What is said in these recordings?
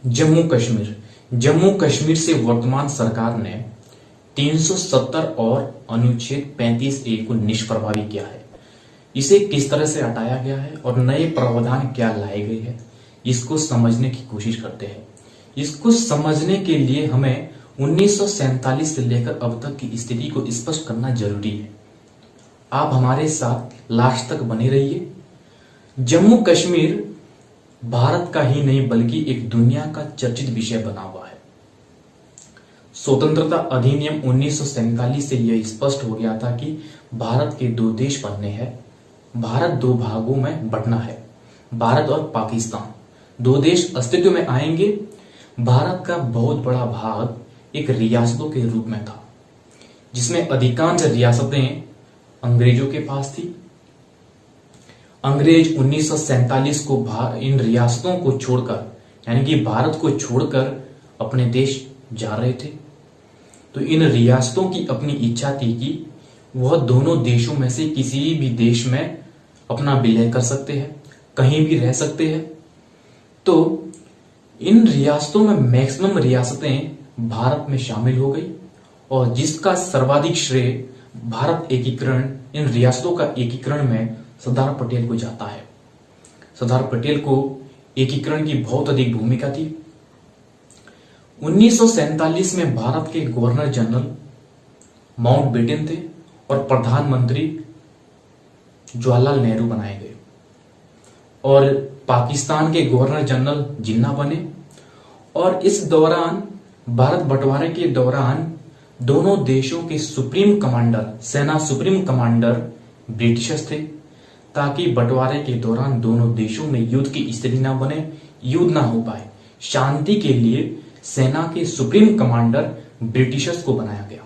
जम्मू कश्मीर। जम्मू कश्मीर से वर्तमान सरकार ने 370 और अनुच्छेद 35A को निष्प्रभावी किया है। इसे किस तरह से हटाया गया है और नए प्रावधान क्या लाए गए हैं, इसको समझने की कोशिश करते हैं। इसको समझने के लिए हमें 1947 से लेकर अब तक की स्थिति को स्पष्ट करना जरूरी है। आप हमारे साथ लास्ट तक बने रहिए। जम्मू कश्मीर भारत का ही नहीं बल्कि एक दुनिया का चर्चित विषय बना हुआ है। स्वतंत्रता अधिनियम 1947 से यह स्पष्ट हो गया था कि भारत के दो देश बनने हैं, भारत दो भागों में बंटना है, भारत और पाकिस्तान दो देश अस्तित्व में आएंगे। भारत का बहुत बड़ा भाग एक रियासतों के रूप में था, जिसमें अधिकांश रियासतें अंग्रेजों के पास थी। अंग्रेज 1947 को इन रियासतों को छोड़कर, यानी कि भारत को छोड़कर अपने देश जा रहे थे। तो इन रियासतों की अपनी इच्छा थी कि वह दोनों देशों में से किसी भी देश में अपना विलय कर सकते हैं, कहीं भी रह सकते हैं। तो इन रियासतों में मैक्सिमम रियासतें भारत में शामिल हो गई और जिसका सर्वाधिक श्रेय भारत एकीकरण, इन रियासतों का एकीकरण में सरदार पटेल को जाता है। सरदार पटेल को एकीकरण की बहुत अधिक भूमिका थी। 1947 में भारत के गवर्नर जनरल माउंटबेटन थे और प्रधानमंत्री जवाहरलाल नेहरू बनाए गए और पाकिस्तान के गवर्नर जनरल जिन्ना बने। और इस दौरान, भारत बंटवारे के दौरान, दोनों देशों के सुप्रीम कमांडर, सेना सुप्रीम कमांडर ब्रिटिशर्स थे, ताकि बंटवारे के दौरान दोनों देशों में युद्ध की स्थिति ना बने, युद्ध ना हो पाए। शांति के लिए सेना के सुप्रीम कमांडर ब्रिटिशर्स को बनाया गया।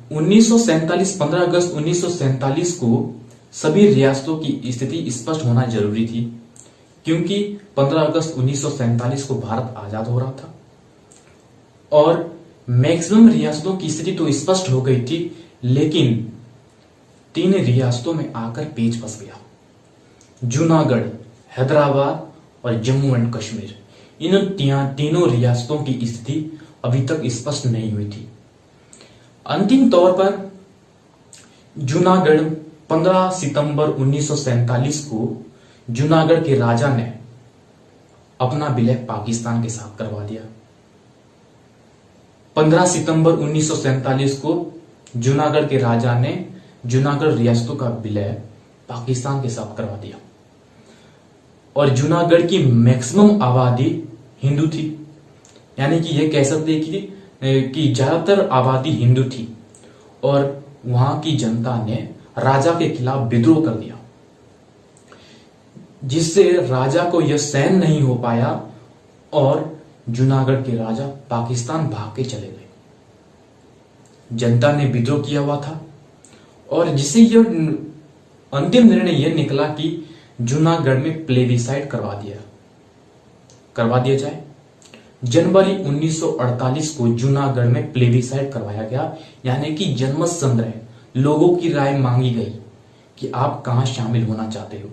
15 अगस्त 1947 को सभी रियासतों की स्थिति स्पष्ट होना जरूरी थी, क्योंकि 15 अगस्त 1947 को भारत आजाद हो रहा था और मैक्सिमम रियासतों की स्थिति तो स्पष्ट हो गई थी, लेकिन 3 रियासतों में आकर पेच फंस गया। जूनागढ़, हैदराबाद और जम्मू एंड कश्मीर, इन तीनों रियासतों की स्थिति अभी तक स्पष्ट नहीं हुई थी। अंतिम तौर पर जूनागढ़ 15 सितंबर 1947 को जूनागढ़ के राजा ने अपना विलय पाकिस्तान के साथ करवा दिया। 15 सितंबर 1947 को जूनागढ़ के राजा ने जूनागढ़ रियासतों का विलय पाकिस्तान के साथ करवा दिया और जूनागढ़ की मैक्सिमम आबादी हिंदू थी, यानी कि यह कह सकते हैं कि ज्यादातर आबादी हिंदू थी और वहां की जनता ने राजा के खिलाफ विद्रोह कर दिया, जिससे राजा को यह सहन नहीं हो पाया और जूनागढ़ के राजा पाकिस्तान भाग के चले गए। जनता ने विद्रोह किया हुआ था और जिससे यह अंतिम निर्णय यह निकला कि जूनागढ़ में प्लेबिसाइड करवा दिया जाए। जनवरी 1948 को जूनागढ़ में प्लेबिसाइड करवाया गया, यानी कि जनमत संग्रह, लोगों की राय मांगी गई कि आप कहां शामिल होना चाहते हो।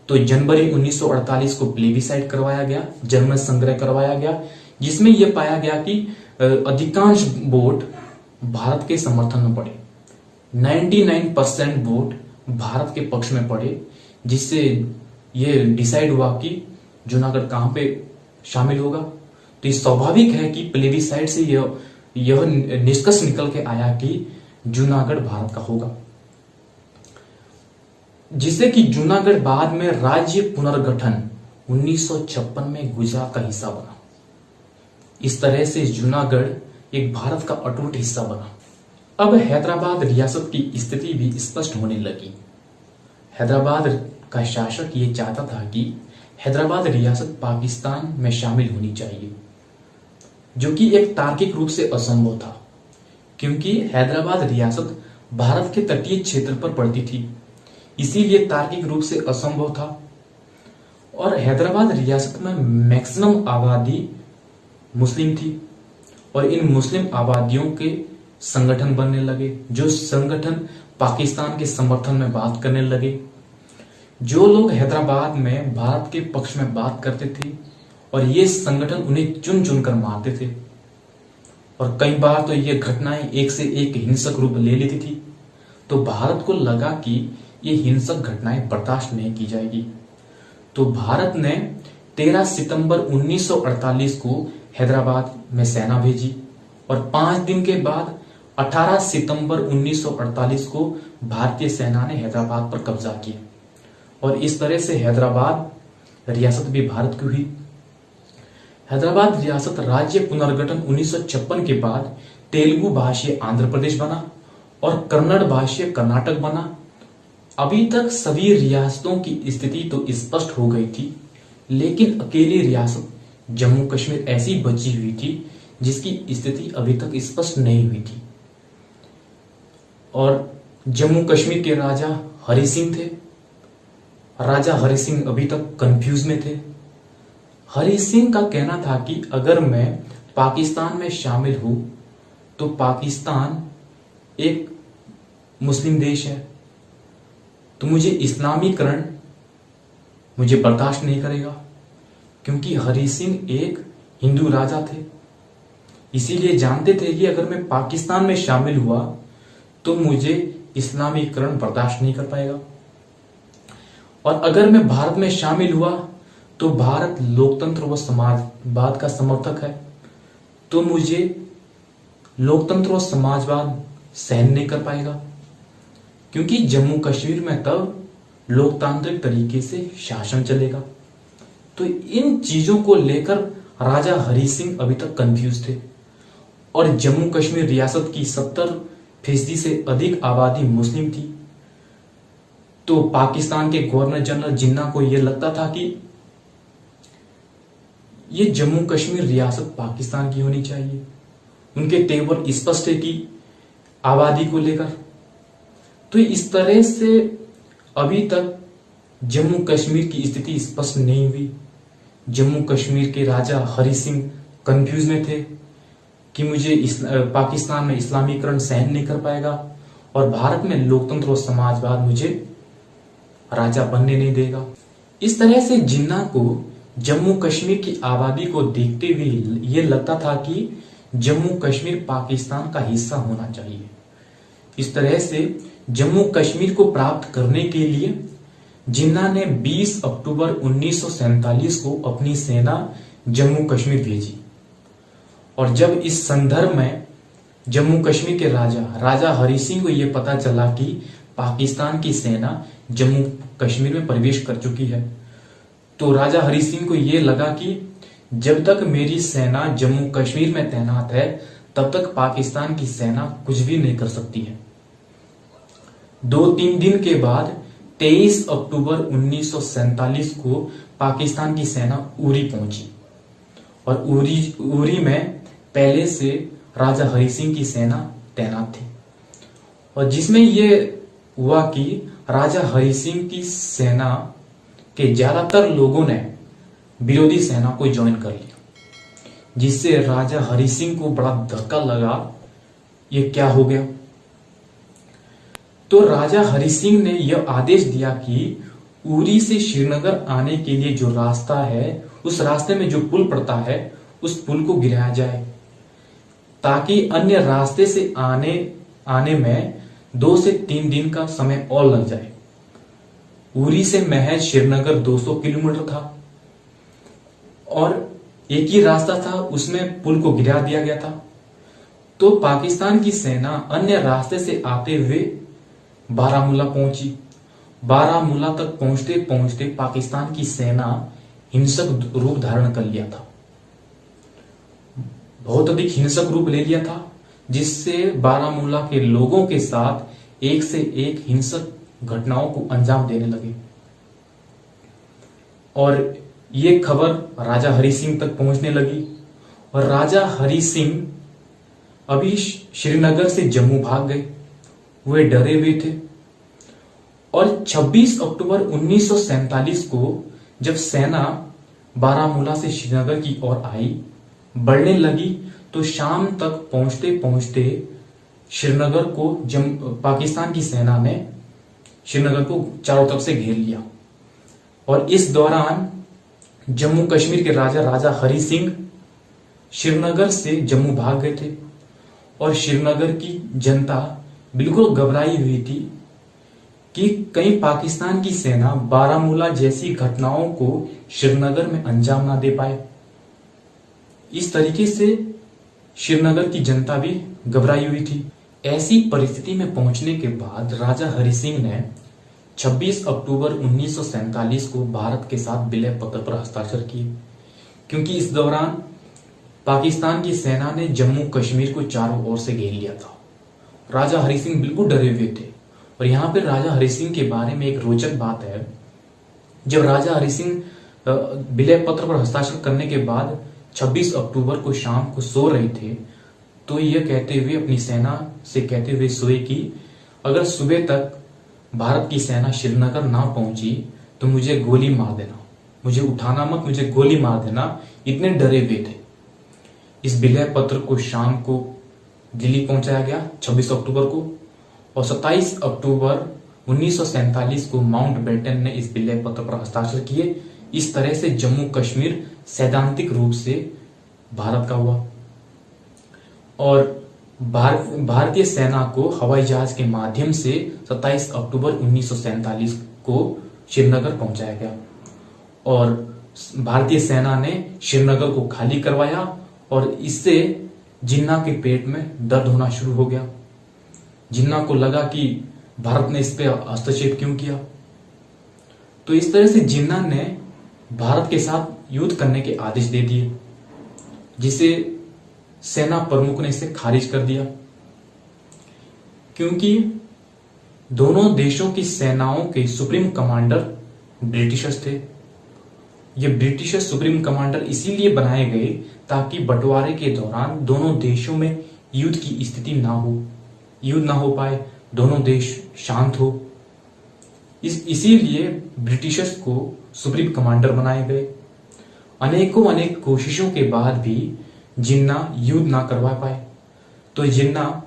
तो जनवरी 1948 को प्लेबिसाइड करवाया गया, जनमत संग्रह करवाया गया, जिसमें यह पाया गया कि अधिकांश वोट भारत के समर्थन में पड़े। 99% वोट भारत के पक्ष में पड़े, जिससे यह डिसाइड हुआ कि जूनागढ़ कहां पे शामिल होगा। तो ये स्वाभाविक है कि प्लेबिसाइड से यह निष्कर्ष निकल के आया कि जूनागढ़ भारत का होगा, जिससे कि जूनागढ़ बाद में राज्य पुनर्गठन 1956 में गुजरात का हिस्सा बना। इस तरह से जूनागढ़ एक भारत का अटूट हिस्सा बना। अब हैदराबाद रियासत की स्थिति भी स्पष्ट होने लगी। हैदराबाद का शासक ये चाहता था कि हैदराबाद रियासत पाकिस्तान में शामिल होनी चाहिए, जो कि एक तार्किक रूप से असंभव था, क्योंकि हैदराबाद रियासत भारत के तटीय क्षेत्र पर पड़ती थी, इसीलिए तार्किक रूप से असंभव था। और हैदराबाद रियासत में मैक्सिमम आबादी मुस्लिम थी और इन मुस्लिम आबादियों के संगठन बनने लगे, जो संगठन पाकिस्तान के समर्थन में बात करने लगे, जो लोग हैदराबाद में भारत के पक्ष में बात करते थे और ये संगठन उन्हें चुन चुन कर मारते थे, और कई बार तो ये घटनाएं एक से एक हिंसक रूप ले लेती थी। तो भारत को लगा कि ये हिंसक घटनाएं बर्दाश्त नहीं की जाएगी। तो भारत ने 13 सितंबर 1948 को हैदराबाद में सेना भेजी और 5 दिन के बाद 18 सितंबर 1948 को भारतीय सेना ने हैदराबाद पर कब्जा किया और इस तरह से हैदराबाद रियासत भी भारत की हुई। हैदराबाद रियासत राज्य पुनर्गठन 1956 के बाद तेलुगु भाषीय आंध्र प्रदेश बना और कन्नड़ भाषीय कर्नाटक बना। अभी तक सभी रियासतों की स्थिति तो स्पष्ट हो गई थी, लेकिन अकेली रियासत जम्मू कश्मीर ऐसी बची हुई थी जिसकी स्थिति अभी तक स्पष्ट नहीं हुई थी। और जम्मू कश्मीर के राजा हरि सिंह थे। राजा हरि सिंह अभी तक कंफ्यूज में थे। हरि सिंह का कहना था कि अगर मैं पाकिस्तान में शामिल हूं तो पाकिस्तान एक मुस्लिम देश है, तो मुझे इस्लामीकरण मुझे बर्दाश्त नहीं करेगा, क्योंकि हरि सिंह एक हिंदू राजा थे। इसीलिए जानते थे कि अगर मैं पाकिस्तान में शामिल हुआ तो मुझे इस्लामीकरण बर्दाश्त नहीं कर पाएगा, और अगर मैं भारत में शामिल हुआ तो भारत लोकतंत्र व समाजवाद का समर्थक है, तो मुझे लोकतंत्र व समाजवाद सहन नहीं कर पाएगा, क्योंकि जम्मू कश्मीर में तब लोकतांत्रिक तरीके से शासन चलेगा। तो इन चीजों को लेकर राजा हरि सिंह अभी तक कंफ्यूज थे। और जम्मू कश्मीर रियासत की 70% से अधिक आबादी मुस्लिम थी। तो पाकिस्तान के गवर्नर जनरल जिन्ना को यह लगता था कि ये जम्मू कश्मीर रियासत पाकिस्तान की होनी चाहिए। उनके तेवर स्पष्ट है कि आबादी को लेकर। तो इस तरह से अभी तक जम्मू कश्मीर की स्थिति स्पष्ट नहीं हुई। जम्मू कश्मीर के राजा हरि सिंह कंफ्यूज में थे कि मुझे पाकिस्तान में इस्लामीकरण सहन नहीं कर पाएगा और भारत में लोकतंत्र और समाजवाद मुझे राजा बनने नहीं देगा। इस तरह से जिन्ना को जम्मू कश्मीर की आबादी को देखते हुए ये लगता था कि जम्मू कश्मीर पाकिस्तान का हिस्सा होना चाहिए। इस तरह से जम्मू कश्मीर को प्राप्त करने के लिए जिन्ना ने 20 अक्टूबर 1947 को अपनी सेना जम्मू कश्मीर भेजी। और जब इस संदर्भ में जम्मू कश्मीर के राजा हरि सिंह को यह पता चला कि पाकिस्तान की सेना जम्मू कश्मीर में प्रवेश कर चुकी है, तो राजा हरि सिंह को यह लगा कि जब तक मेरी सेना जम्मू कश्मीर में तैनात है तब तक पाकिस्तान की सेना कुछ भी नहीं कर सकती है। 2-3 दिन के बाद 23 अक्टूबर 1947 को पाकिस्तान की सेना उरी पहुंची और उरी में पहले से राजा हरि सिंह की सेना तैनात थी, और जिसमें यह हुआ कि राजा हरि सिंह की सेना के ज्यादातर लोगों ने विरोधी सेना को ज्वाइन कर लिया, जिससे राजा हरि सिंह को बड़ा धक्का लगा, ये क्या हो गया। तो राजा हरि सिंह ने यह आदेश दिया कि उरी से श्रीनगर आने के लिए जो रास्ता है, उस रास्ते में जो पुल पड़ता है उस पुल को गिराया जाए, ताकि अन्य रास्ते से आने में 2 से 3 दिन का समय और लग जाए। उरी से महज श्रीनगर 200 किलोमीटर था और एक ही रास्ता था, उसमें पुल को गिरा दिया गया था। तो पाकिस्तान की सेना अन्य रास्ते से आते हुए बारामूला पहुंची। बारामूला तक पहुंचते पहुंचते पाकिस्तान की सेना हिंसक रूप धारण कर लिया था, बहुत अधिक हिंसक रूप ले लिया था, जिससे बारामूला के लोगों के साथ एक से एक हिंसक घटनाओं को अंजाम देने लगे। और ये खबर राजा हरि सिंह तक पहुंचने लगी और राजा हरि सिंह अभी श्रीनगर से जम्मू भाग गए, वे डरे हुए थे। और 26 अक्टूबर 1947 को जब सेना बारामूला से श्रीनगर की ओर आई, बढ़ने लगी, तो शाम तक पहुंचते पहुंचते श्रीनगर को पाकिस्तान की सेना ने श्रीनगर को चारों तरफ से घेर लिया और इस दौरान जम्मू कश्मीर के राजा हरि सिंह श्रीनगर से जम्मू भाग गए थे और श्रीनगर की जनता बिल्कुल घबराई हुई थी कि कहीं पाकिस्तान की सेना बारामूला जैसी घटनाओं को श्रीनगर में अंजाम ना दे पाए। इस तरीके से श्रीनगर की जनता भी घबराई हुई थी। ऐसी परिस्थिति में पहुंचने के बाद राजा हरि सिंह ने 26 अक्टूबर 1947 को भारत के साथ विलय पत्र पर हस्ताक्षर किए, क्योंकि इस दौरान पाकिस्तान की सेना ने जम्मू कश्मीर को चारों ओर से घेर लिया था। राजा हरि सिंह बिल्कुल डरे हुए थे। और यहां पर राजा हरि सिंह के बारे में एक रोचक बात है। जब राजा हरि सिंह विलय पत्र पर हस्ताक्षर करने के बाद 26 अक्टूबर को शाम को सो रहे थे, तो यह कहते हुए अपनी सेना से कहते हुए सोए कि अगर सुबह तक भारत की सेना श्रीनगर ना पहुंची तो मुझे गोली मार देना, मुझे उठाना मत, मुझे गोली मार देना। इतने डरे हुए थे। इस विलय पत्र को शाम को दिल्ली पहुंचाया गया 26 अक्टूबर को, और 27 अक्टूबर 1947 को माउंटबेटन ने इस विलय पत्र पर हस्ताक्षर किए। इस तरह से जम्मू कश्मीर सैद्धांतिक रूप से भारत का हुआ और भारतीय सेना को हवाई जहाज के माध्यम से 27 अक्टूबर 1947 को श्रीनगर पहुंचाया गया और भारतीय सेना ने श्रीनगर को खाली करवाया और इससे जिन्ना के पेट में दर्द होना शुरू हो गया। जिन्ना को लगा कि भारत ने इस पे हस्तक्षेप क्यों किया। तो इस तरह से जिन्ना ने भारत के साथ युद्ध करने के आदेश दे दिए, जिसे सेना प्रमुख ने इसे खारिज कर दिया, क्योंकि दोनों देशों की सेनाओं के सुप्रीम कमांडर ब्रिटिशर्स थे। ये ब्रिटिश सुप्रीम कमांडर इसीलिए बनाए गए ताकि बंटवारे के दौरान दोनों देशों में युद्ध की स्थिति ना हो, युद्ध ना हो पाए, दोनों देश शांत हो। इसीलिए ब्रिटिशर्स को सुप्रीम कमांडर बनाए गए। अनेक कोशिशों के बाद भी जिन्ना युद्ध ना करवा पाए, तो जिन्ना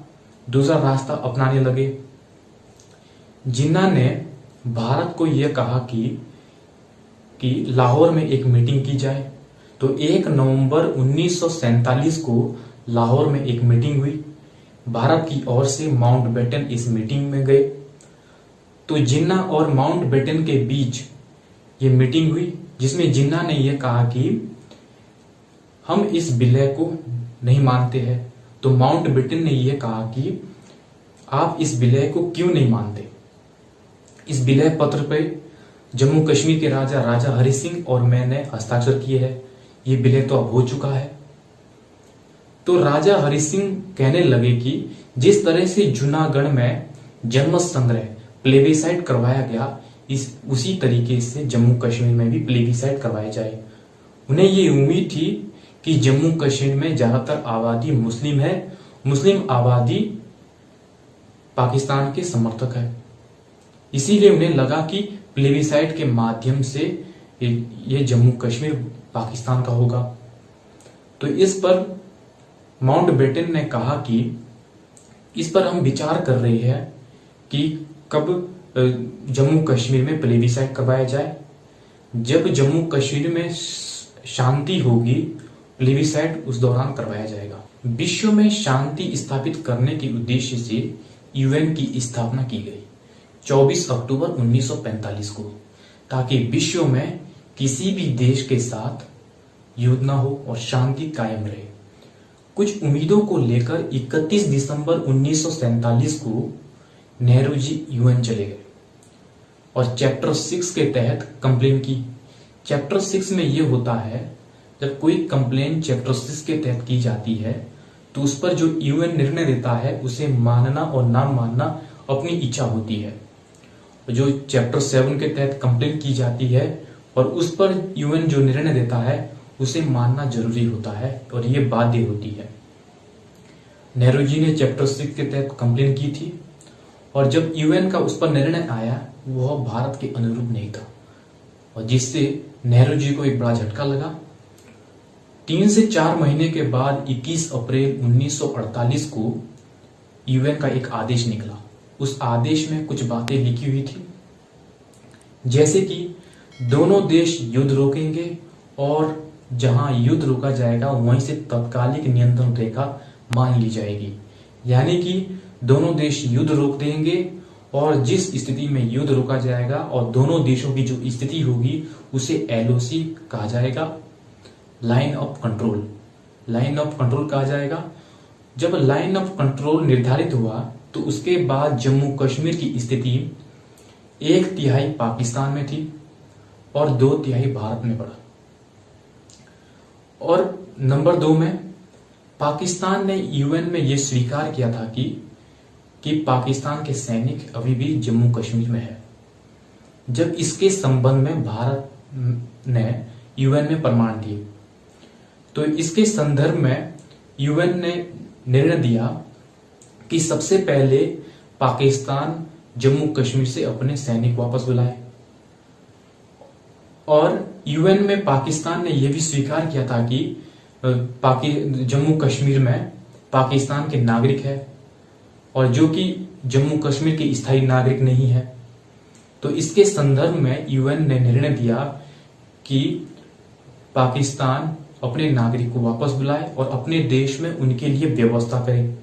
दूसरा रास्ता अपनाने लगे। जिन्ना ने भारत को यह कहा कि लाहौर में एक मीटिंग की जाए। तो 1 नवंबर 1947 को लाहौर में एक मीटिंग हुई। भारत की ओर से माउंटबेटन इस मीटिंग में गए। तो जिन्ना और माउंटबेटन के बीच ये मीटिंग हुई, जिसमें जिन्ना ने यह कहा कि हम इस विलय को नहीं मानते हैं। तो माउंटबेटन ने यह कहा कि आप इस विलय को क्यों नहीं मानते। इस विलय पत्र पे जम्मू कश्मीर के राजा हरि सिंह और मैंने हस्ताक्षर किए हैं। ये विलय तो अब हो चुका है। तो राजा हरि सिंह कहने लगे कि जिस तरह से जूनागढ़ में जन्म संग्रह प्लेबिसाइट करवाया गया, उसी तरीके से जम्मू कश्मीर में भी प्लेबिसाइट करवाया जाए। उन्हें ये उम्मीद थी कि जम्मू कश्मीर में ज्यादातर आबादी मुस्लिम है, मुस्लिम आबादी पाकिस्तान के समर्थक है। इसीलिए उन्हें लगा कि प्लेबिसाइट के माध्यम से ये जम्मू कश्मीर पाकिस्तान का होगा। तो इस पर माउंटबेटन ने कहा कि इस पर हम विचार कर रहे हैं कि कब जम्मू कश्मीर में प्लेबिसाइट करवाया जाए। जब जम्मू कश्मीर में शांति होगी, प्लेबिसाइट उस दौरान करवाया जाएगा। विश्व में शांति स्थापित करने के उद्देश्य से यूएन की स्थापना की गई 24 अक्टूबर 1945 को, ताकि विश्व में किसी भी देश के साथ युद्ध न हो और शांति कायम रहे। कुछ उम्मीदों को लेकर 31 दिसंबर 1947 को नेहरू जी यूएन चले गए और चैप्टर 6 के तहत कंप्लेन की। चैप्टर 6 में यह होता है, जब कोई कंप्लेन चैप्टर 6 के तहत की जाती है तो उस पर जो यूएन निर्णय देता है उसे मानना और ना मानना अपनी इच्छा होती है। जो चैप्टर 7 के तहत कंप्लेन की जाती है और उस पर यूएन जो निर्णय देता है उसे मानना जरूरी होता है और ये बाध्य होती है। नेहरू जी ने चैप्टर 6 के तहत कंप्लेन की थी और जब यूएन का उस पर निर्णय आया वह भारत के अनुरूप नहीं था और जिससे नेहरू जी को एक बड़ा झटका लगा। 3 से 4 महीने के बाद 21 अप्रैल 1948 को यूएन का एक आदेश निकला। उस आदेश में कुछ बातें लिखी हुई थी, जैसे कि दोनों देश युद्ध रोकेंगे और जहां युद्ध रोका जाएगा वहीं से तत्कालिक नियंत्रण रेखा मान ली जाएगी। यानी कि दोनों देश युद्ध रोक देंगे और जिस स्थिति में युद्ध रोका जाएगा और दोनों देशों की जो स्थिति होगी उसे LOC कहा जाएगा, line of control. Line of control कहा जाएगा। जब लाइन ऑफ कंट्रोल निर्धारित हुआ तो उसके बाद जम्मू कश्मीर की स्थिति 1/3 पाकिस्तान में थी और 2/3 भारत में पड़ा। और नंबर 2 में पाकिस्तान ने UN में यह स्वीकार किया था कि पाकिस्तान के सैनिक अभी भी जम्मू कश्मीर में है। जब इसके संबंध में भारत ने UN में प्रमाण दिए तो इसके संदर्भ में UN ने निर्णय दिया कि सबसे पहले पाकिस्तान जम्मू कश्मीर से अपने सैनिक वापस बुलाए। और UN में पाकिस्तान ने यह भी स्वीकार किया था कि जम्मू कश्मीर में पाकिस्तान के नागरिक है और जो कि जम्मू कश्मीर के स्थायी नागरिक नहीं है। तो इसके संदर्भ में UN ने निर्णय दिया कि पाकिस्तान अपने नागरिक को वापस बुलाए और अपने देश में उनके लिए व्यवस्था करे।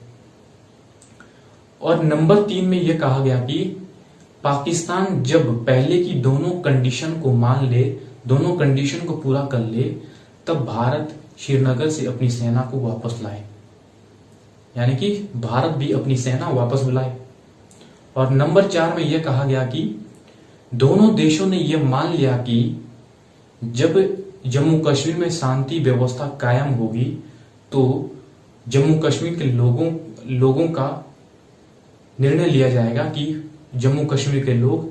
और नंबर 3 में यह कहा गया कि पाकिस्तान जब पहले की दोनों कंडीशन को मान ले, दोनों कंडीशन को पूरा कर ले, तब भारत श्रीनगर से अपनी सेना को वापस लाए। यानी कि भारत भी अपनी सेना वापस बुलाए। और नंबर 4 में यह कहा गया कि दोनों देशों ने यह मान लिया कि जब जम्मू कश्मीर में शांति व्यवस्था कायम होगी तो जम्मू कश्मीर के लोगों का निर्णय लिया जाएगा कि जम्मू कश्मीर के लोग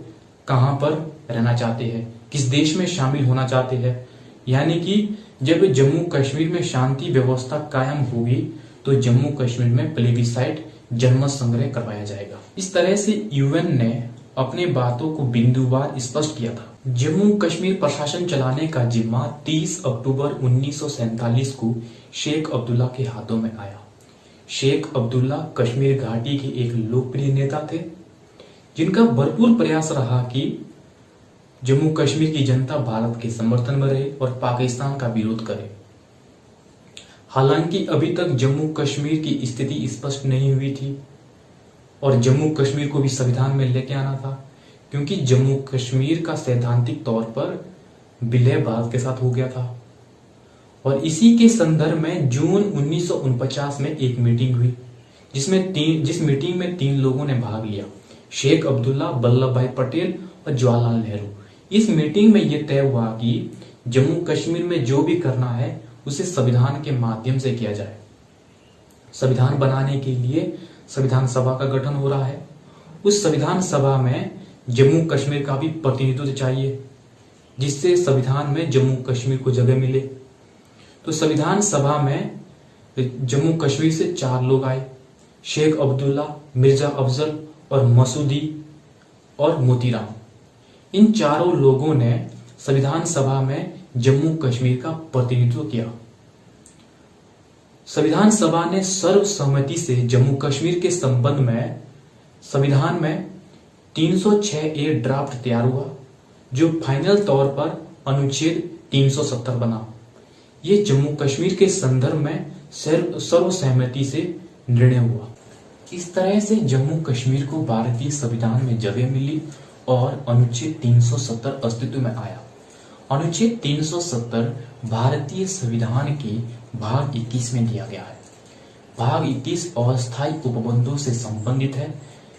कहां पर रहना चाहते हैं, किस देश में शामिल होना चाहते हैं। यानी कि जब जम्मू कश्मीर में शांति व्यवस्था कायम होगी तो जम्मू कश्मीर में प्लेबिसाइट जनमत संग्रह करवाया जाएगा। इस तरह से UN ने अपने बातों को बिंदुवार स्पष्ट किया था। जम्मू कश्मीर प्रशासन चलाने का जिम्मा 30 अक्टूबर 1947 को शेख अब्दुल्ला के हाथों में आया। शेख अब्दुल्ला कश्मीर घाटी के एक लोकप्रिय नेता थे जिनका भरपूर प्रयास रहा कि जम्मू कश्मीर की जनता भारत के समर्थन में रहे और पाकिस्तान का विरोध करे। हालांकि अभी तक जम्मू कश्मीर की स्थिति स्पष्ट नहीं हुई थी और जम्मू कश्मीर को भी संविधान में लेके आना था, क्योंकि जम्मू कश्मीर का सैद्धांतिक तौर पर विलय भारत के साथ हो गया था। और इसी के संदर्भ में जून 1949 में एक मीटिंग हुई जिस मीटिंग में 3 लोगों ने भाग लिया, शेख अब्दुल्ला, वल्लभ भाई पटेल और जवाहरलाल नेहरू। इस मीटिंग में यह तय हुआ कि जम्मू कश्मीर में जो भी करना है उसे संविधान के माध्यम से किया जाए। संविधान बनाने के लिए संविधान सभा का गठन हो रहा है। उस संविधान सभा में जम्मू कश्मीर का भी प्रतिनिधित्व चाहिए जिससे संविधान में जम्मू कश्मीर को जगह मिले। तो संविधान सभा में जम्मू कश्मीर से 4 लोग आए, शेख अब्दुल्ला, मिर्जा अफजल और मसूदी और मोतीराम। इन चारों लोगों ने संविधान सभा में जम्मू कश्मीर का प्रतिनिधित्व किया। संविधान सभा ने सर्वसम्मति से जम्मू कश्मीर के संबंध में संविधान में 306A ड्राफ्ट तैयार हुआ जो फाइनल तौर पर अनुच्छेद 370 बना। ये जम्मू कश्मीर के संदर्भ में सर्वसहमति से निर्णय हुआ। इस तरह से जम्मू कश्मीर को भारतीय संविधान में जगह मिली और अनुच्छेद 370 अस्तित्व में आया। अनुच्छेद 370 भारतीय संविधान के भाग 21 में दिया गया है। भाग 21 अस्थायी उपबंधों से संबंधित है।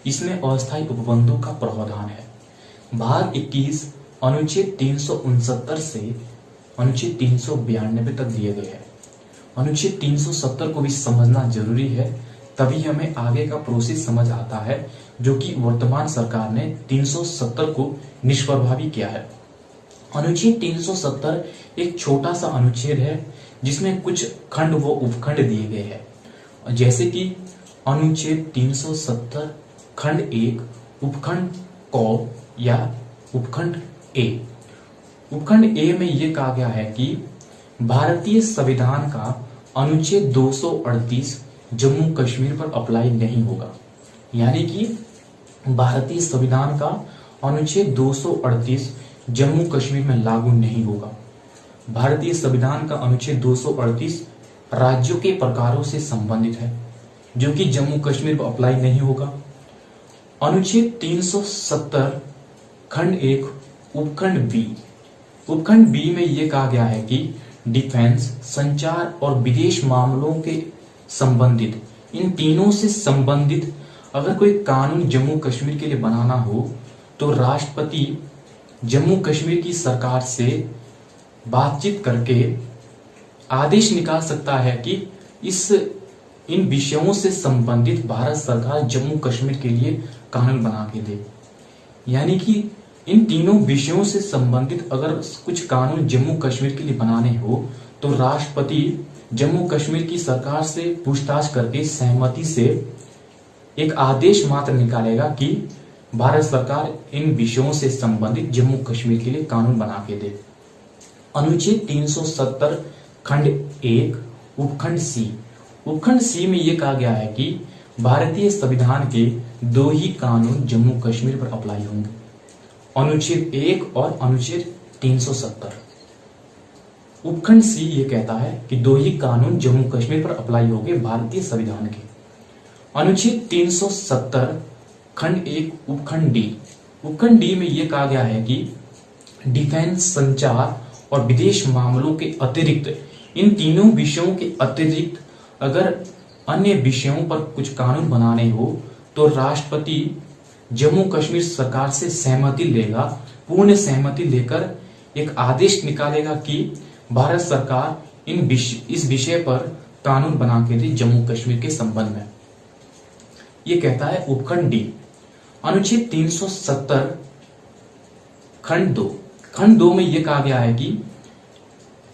इसमें अस्थायी उपबंधों का प्रावधान है। भाग 21 अनुच्छेद 369 से अनुच्छेद 392 तक दिए गए हैं। अनुच्छेद 370 को भी समझना जरूरी है, तभी हमें आगे का प्रोसेस समझ आता है, जो कि वर्तमान सरकार ने 370 को निष्प्रभावी किया है। अनुच्छेद 370 एक छोटा सा अनुच्छेद है जिसमें कुछ खंड व उपखंड दिए गए हैं, जैसे कि अनुच्छेद 370 खंड 1 उपखंड क या उपखंड ए। उपखंड ए में यह कहा गया है कि भारतीय संविधान का अनुच्छेद 238 जम्मू कश्मीर पर अप्लाई नहीं होगा। यानी कि भारतीय संविधान का अनुच्छेद 238 जम्मू कश्मीर में लागू नहीं होगा। भारतीय संविधान का अनुच्छेद 238 राज्यों के प्रकारों से संबंधित है, जो कि जम्मू कश्मीर पर अप्लाई नहीं होगा। अनुच्छेद 370 खंड 1 उपखंड बी में यह कहा गया है कि डिफेंस, संचार और विदेश मामलों के संबंधित, इन तीनों से संबंधित अगर कोई कानून जम्मू कश्मीर के लिए बनाना हो तो राष्ट्रपति जम्मू कश्मीर की सरकार से बातचीत करके आदेश निकाल सकता है कि इन विषयों से संबंधित भारत सरकार जम्मू कश्मीर के लिए कानून बना के दे। यानी कि इन तीनों विषयों से संबंधित अगर कुछ कानून जम्मू कश्मीर के लिए बनाने हो तो राष्ट्रपति जम्मू कश्मीर की सरकार से पूछताछ करके सहमति से एक आदेश मात्र निकालेगा कि भारत सरकार इन विषयों से संबंधित जम्मू कश्मीर के लिए कानून बना के दे। अनुच्छेद 370 खंड 1 उपखंड सी में यह कहा गया है कि भारतीय संविधान के 2 ही कानून जम्मू कश्मीर पर अप्लाई होंगे, अनुच्छेद 1 और अनुच्छेद 370। उपखंड सी ये कहता है कि 2 ही कानून जम्मू कश्मीर पर अप्लाई होंगे भारतीय संविधान के। अनुच्छेद 370 खंड 1 उपखंड डी में यह कहा गया है कि डिफेंस, संचार और विदेश मामलों के अतिरिक्त, इन तीनों विषयों के अतिरिक्त अगर अन्य विषयों पर कुछ कानून बनाने हो तो राष्ट्रपति जम्मू कश्मीर सरकार से सहमति लेगा, पूर्ण सहमति लेकर एक आदेश निकालेगा कि भारत सरकार इस विषय पर कानून बना के दे जम्मू कश्मीर के संबंध में। ये कहता है उपखंड डी। अनुच्छेद 370 खंड 2 में यह कहा गया है कि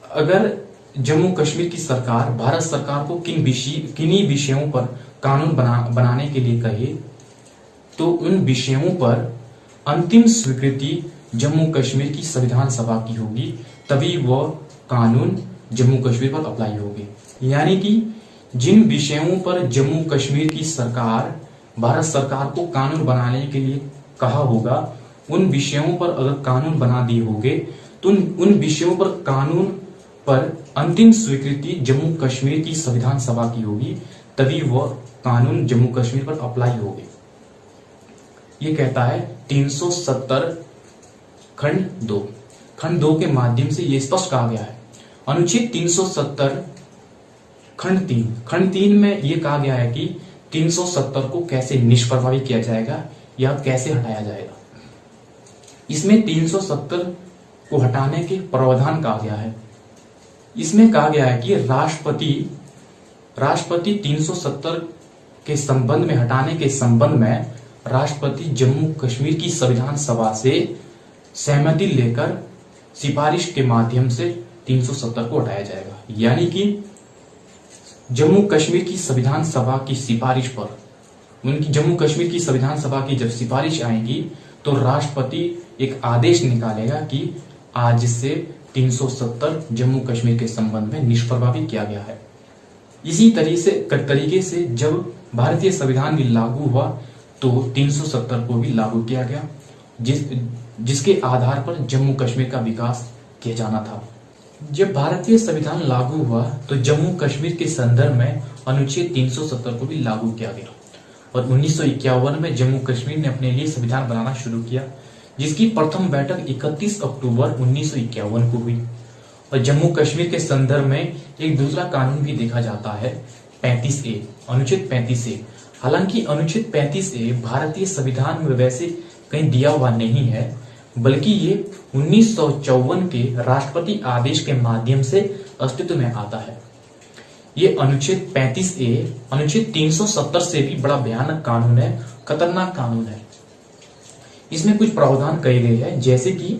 अगर जम्मू कश्मीर की सरकार भारत सरकार को किन्हीं विषयों पर कानून बनाने के लिए कहे तो उन विषयों पर अंतिम स्वीकृति जम्मू कश्मीर की संविधान सभा की होगी, तभी वह कानून जम्मू कश्मीर पर अप्लाई होंगे। यानी कि जिन विषयों पर जम्मू कश्मीर की सरकार भारत सरकार को कानून बनाने के लिए कहा होगा, उन विषयों पर अगर कानून बना दिए होंगे तो उन विषयों पर कानून पर अंतिम स्वीकृति जम्मू कश्मीर की संविधान सभा की होगी, तभी वह कानून जम्मू कश्मीर पर अप्लाई होंगे। ये कहता है 370 खंड 2 के माध्यम से यह स्पष्ट कहा गया है। अनुच्छेद 370 खंड 3 में यह कहा गया है कि 370 को कैसे निष्प्रभावी किया जाएगा या कैसे हटाया जाएगा। इसमें 370 को हटाने के प्रावधान कहा गया है। इसमें कहा गया है कि राष्ट्रपति 370 के संबंध में हटाने के संबंध में राष्ट्रपति जम्मू कश्मीर की संविधान सभा से सहमति लेकर सिफारिश के माध्यम से 370 को हटाया जाएगा। यानी कि जम्मू कश्मीर की संविधान सभा की सिफारिश पर, उनकी जम्मू कश्मीर की संविधान सभा की जब सिफारिश आएगी तो राष्ट्रपति एक आदेश निकालेगा कि आज से 370 जम्मू कश्मीर के संबंध में निष्प्रभावी किया गया है। इसी तरीके से जब भारतीय संविधान भी लागू हुआ तो 370 को भी लागू किया गया, जिसके आधार पर जम्मू कश्मीर का विकास किया जाना था। जब भारतीय संविधान लागू हुआ तो जम्मू कश्मीर के संदर्भ में अनुच्छेद 370 को भी लागू किया गया और 1951 में जम्मू कश्मीर ने अपने लिए संविधान बनाना शुरू किया, जिसकी प्रथम बैठक 31 अक्टूबर 1951 को हुई। और जम्मू कश्मीर के संदर्भ में एक दूसरा कानून भी देखा जाता है, 35A, अनुच्छेद 35A। हालांकि अनुच्छेद 35A भारतीय संविधान में वैसे कहीं दिया हुआ नहीं है, बल्कि ये 1954 के राष्ट्रपति आदेश के माध्यम से अस्तित्व में आता है। ये अनुच्छेद 35A अनुच्छेद 370 से भी बड़ा भयानक कानून है, खतरनाक कानून है। इसमें कुछ प्रावधान कहे गए हैं, जैसे कि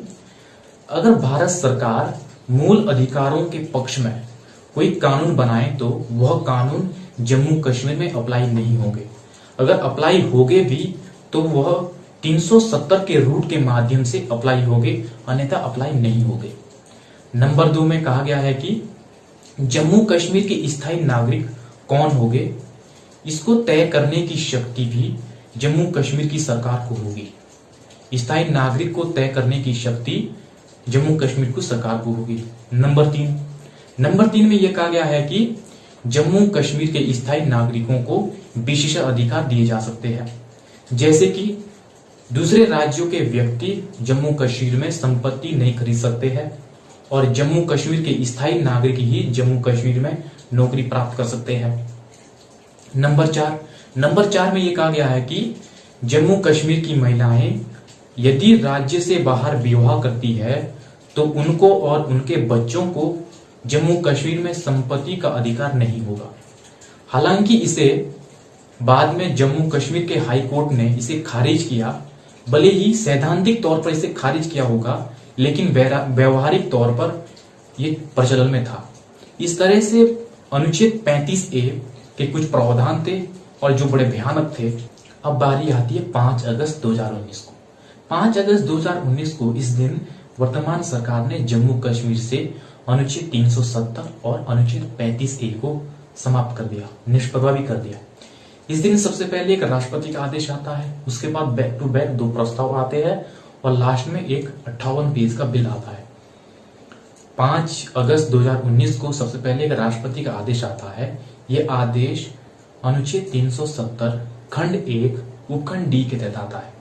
अगर भारत सरकार मूल अधिकारों के पक्ष में कोई कानून बनाए तो वह कानून जम्मू कश्मीर में अप्लाई नहीं होंगे। अगर अप्लाई होंगे भी तो वह 370 के रूट के माध्यम से अप्लाई होंगे, अन्यथा अप्लाई नहीं होंगे। नंबर 2 में कहा गया है कि जम्मू कश्मीर के स्थायी नागरिक कौन होंगे, इसको तय करने की शक्ति भी जम्मू कश्मीर की सरकार को होगी। स्थायी नागरिक को तय करने की शक्ति जम्मू कश्मीर को सरकार को होगी। नंबर 3 में यह कहा गया है कि जम्मू कश्मीर के स्थायी नागरिकों को विशेष अधिकार दिए जा सकते हैं, जैसे कि दूसरे राज्यों के व्यक्ति जम्मू कश्मीर में संपत्ति नहीं खरीद सकते हैं और जम्मू कश्मीर के स्थायी नागरिक ही जम्मू कश्मीर में नौकरी प्राप्त कर सकते हैं। नंबर 4 में यह कहा गया है कि जम्मू कश्मीर की महिलाएं यदि राज्य से बाहर विवाह करती है तो उनको और उनके बच्चों को जम्मू कश्मीर में संपत्ति का अधिकार नहीं होगा। हालांकि इसे बाद में जम्मू कश्मीर के हाई कोर्ट ने इसे खारिज किया, भले ही सैद्धांतिक तौर पर इसे खारिज किया होगा लेकिन व्यवहारिक तौर पर यह प्रचलन में था। इस तरह से अनुच्छेद 35A के कुछ प्रावधान थे और जो बड़े भयानक थे। अब बारी आती है 5 अगस्त 2019 को। 5 अगस्त 2019 को इस दिन वर्तमान सरकार ने जम्मू कश्मीर से अनुच्छेद 370 और अनुच्छेद 35A को समाप्त कर दिया, निष्प्रभावी कर दिया। इस दिन सबसे पहले एक राष्ट्रपति का आदेश आता है, उसके बाद बैक टू बैक 2 प्रस्ताव आते हैं और लास्ट में एक 58 पेज का बिल आता है। 5 अगस्त 2019 को सबसे पहले एक राष्ट्रपति का आदेश आता है। यह आदेश अनुच्छेद 370 खंड 1 उपखंड D के तहत आता है।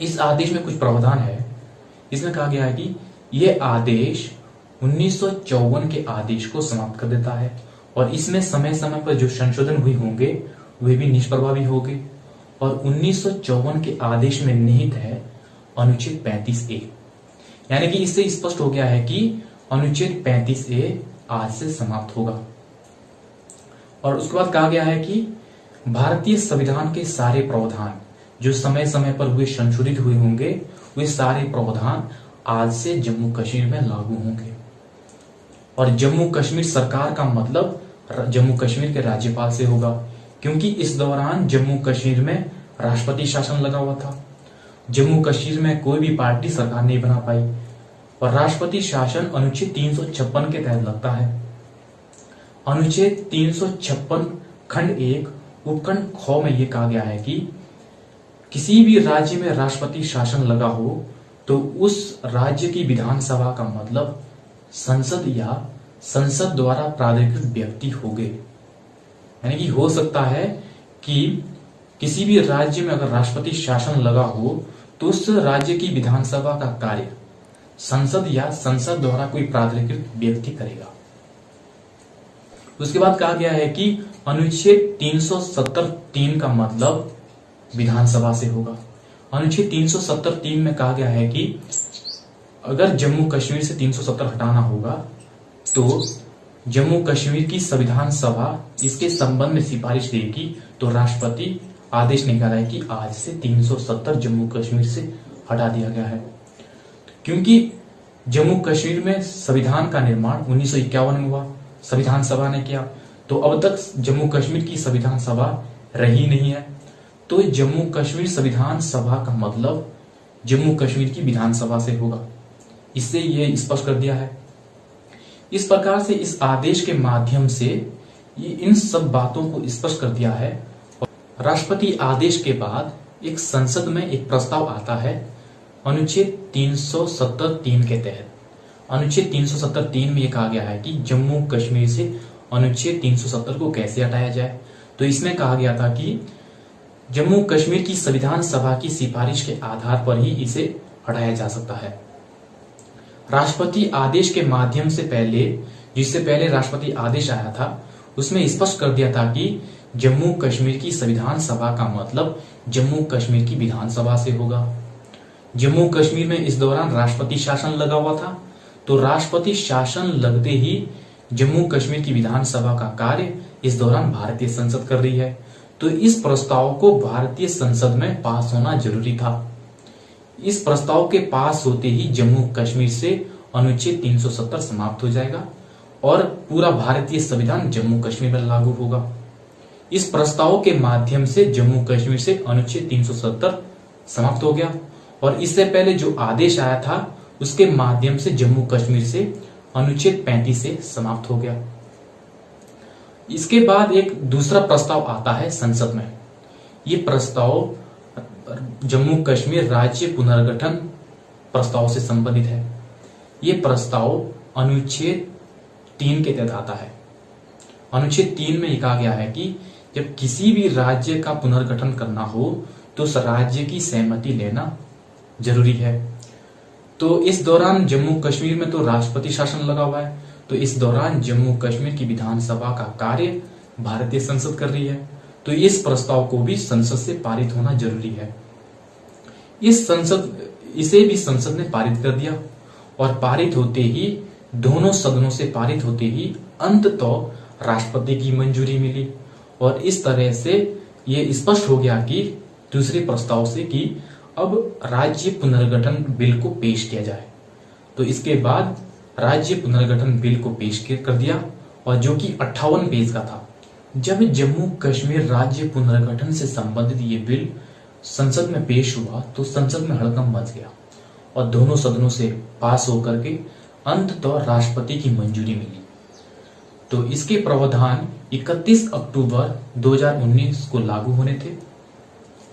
इस आदेश में कुछ प्रावधान है। इसमें कहा गया है कि यह आदेश 1954 के आदेश को समाप्त कर देता है और इसमें समय समय पर जो संशोधन हुए होंगे वे भी निष्प्रभावी होंगे। और 1954 के आदेश में निहित है अनुच्छेद 35A, यानी कि इससे स्पष्ट हो गया है कि अनुच्छेद 35A आज से समाप्त होगा। और उसके बाद कहा गया है कि भारतीय संविधान के सारे प्रावधान जो समय समय पर हुए संशोधित हुए होंगे वे सारे प्रावधान आज से जम्मू कश्मीर में लागू होंगे। और जम्मू कश्मीर सरकार का मतलब जम्मू कश्मीर के राज्यपाल से होगा, क्योंकि इस दौरान जम्मू कश्मीर में राष्ट्रपति शासन लगा हुआ था। जम्मू कश्मीर में कोई भी पार्टी सरकार नहीं बना पाई और राष्ट्रपति शासन अनुच्छेद 356 के तहत लगता है। अनुच्छेद 356 खंड 1 उपखंड ख में यह कहा गया है कि किसी भी राज्य में राष्ट्रपति शासन लगा हो तो उस राज्य की विधानसभा का मतलब संसद या संसद द्वारा प्राधिकृत व्यक्ति होंगे। यानी कि हो सकता है कि किसी भी राज्य में अगर राष्ट्रपति शासन लगा हो तो उस राज्य की विधानसभा का कार्य संसद या संसद द्वारा कोई प्राधिकृत व्यक्ति करेगा। उसके बाद कहा गया है कि अनुच्छेद 370(3) का मतलब विधानसभा से होगा। अनुच्छेद 370(3) में कहा गया है कि अगर जम्मू कश्मीर से 370 हटाना होगा तो जम्मू कश्मीर की संविधान सभा इसके संबंध में सिफारिश देगी तो राष्ट्रपति आदेश निकाला है कि आज से 370 जम्मू कश्मीर से हटा दिया गया है। क्योंकि जम्मू कश्मीर में संविधान का निर्माण 1951 में हुआ, संविधान सभा ने किया, तो अब तक जम्मू कश्मीर की संविधान सभा रही नहीं है। तो जम्मू कश्मीर संविधान सभा का मतलब जम्मू कश्मीर की विधानसभा से होगा। इससे यह स्पष्ट कर दिया है। इस प्रकार से इस आदेश के माध्यम से ये इन सब बातों को स्पष्ट कर दिया है। राष्ट्रपति आदेश के बाद एक संसद में एक प्रस्ताव आता है अनुच्छेद 370(3) के तहत। अनुच्छेद 370(3) में यह कहा गया है कि जम्मू कश्मीर से अनुच्छेद 370 को कैसे हटाया जाए। तो इसमें कहा गया था कि जम्मू कश्मीर की संविधान सभा की सिफारिश के आधार पर ही इसे हटाया जा सकता है। राष्ट्रपति आदेश के माध्यम से पहले, जिससे पहले राष्ट्रपति आदेश आया था, उसमें स्पष्ट कर दिया था कि जम्मू कश्मीर की संविधान सभा का मतलब जम्मू कश्मीर की विधानसभा से होगा। जम्मू कश्मीर में इस दौरान राष्ट्रपति शासन लगा हुआ था, तो राष्ट्रपति शासन लगते ही जम्मू कश्मीर की विधानसभा का कार्य इस दौरान भारतीय संसद कर रही है। तो इस प्रस्ताव को भारतीय संसद में पास होना जरूरी था। इस प्रस्ताव के पास होते ही जम्मू कश्मीर से अनुच्छेद 370 समाप्त हो जाएगा और पूरा भारतीय संविधान जम्मू कश्मीर में लागू होगा। इस प्रस्ताव के माध्यम से जम्मू कश्मीर से अनुच्छेद 370 समाप्त हो गया और इससे पहले जो आदेश आया था उसके माध्यम से जम्मू कश्मीर से अनुच्छेद 35 से समाप्त हो गया। इसके बाद एक दूसरा प्रस्ताव आता है संसद में। ये प्रस्ताव जम्मू कश्मीर राज्य पुनर्गठन प्रस्ताव से संबंधित है। ये प्रस्ताव अनुच्छेद 3 के तहत आता है। अनुच्छेद 3 में कहा गया है कि जब किसी भी राज्य का पुनर्गठन करना हो तो उस राज्य की सहमति लेना जरूरी है। तो इस दौरान जम्मू कश्मीर में तो राष्ट्रपति शासन लगा हुआ है, तो इस दौरान जम्मू कश्मीर की विधानसभा का कार्य भारतीय संसद कर रही है। तो इस प्रस्ताव को भी संसद से पारित होना जरूरी है। इसे भी संसद ने पारित कर दिया और पारित होते ही, दोनों सदनों से पारित होते ही अंततः राष्ट्रपति की मंजूरी मिली और इस तरह से ये स्पष्ट हो गया कि दूसरे प्रस्ताव से कि अब राज्य पुनर्गठन बिल को पेश किया जाए। तो इसके बाद राज्य पुनर्गठन बिल को पेश कर दिया और जो कि 58 पेज का था। जब जम्मू कश्मीर राज्य पुनर्गठन से संबंधित ये बिल संसद में पेश हुआ तो संसद में हड़कंप मच गया और दोनों सदनों से पास होकर के अंततः राष्ट्रपति की मंजूरी मिली। तो इसके प्रावधान 31 अक्टूबर 2019 को लागू होने थे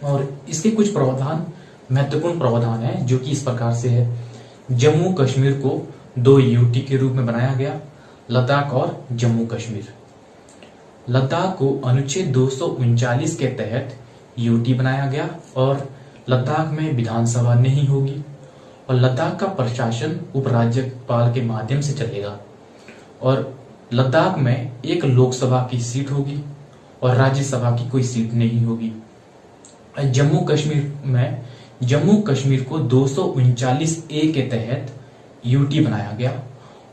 और इसके कुछ प्रावधान महत्वपूर्ण प्रावधान है जो कि इस प्रकार से है। जम्मू कश्मीर को 2 यूटी के रूप में बनाया गया, लद्दाख और जम्मू कश्मीर। लद्दाख को अनुच्छेद 239 के तहत यूटी बनाया गया और लद्दाख में विधानसभा नहीं होगी और लद्दाख का प्रशासन उपराज्यपाल के माध्यम से चलेगा और लद्दाख में एक लोकसभा की सीट होगी और राज्यसभा की कोई सीट नहीं होगी। जम्मू कश्मीर को 239A के तहत यूटी बनाया गया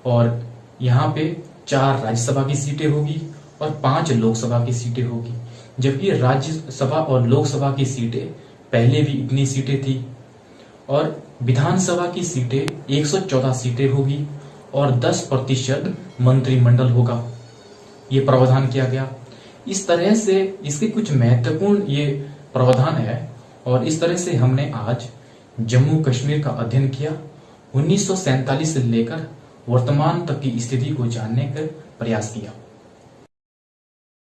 और यहाँ पे 4 राज्यसभा की सीटें होगी और 5 लोकसभा की सीटें होगी, जबकि राज्यसभा और लोकसभा की सीटें पहले भी इतनी सीटें थी और विधानसभा की सीटें 114 सीटें होगी और 10% मंत्रिमंडल होगा। ये प्रावधान किया गया। इस तरह से इसके कुछ महत्वपूर्ण ये प्रावधान है और इस तरह से हमने आज जम्मू कश्मीर का अध्ययन किया। 1947 से लेकर वर्तमान तक की स्थिति को जानने का प्रयास किया।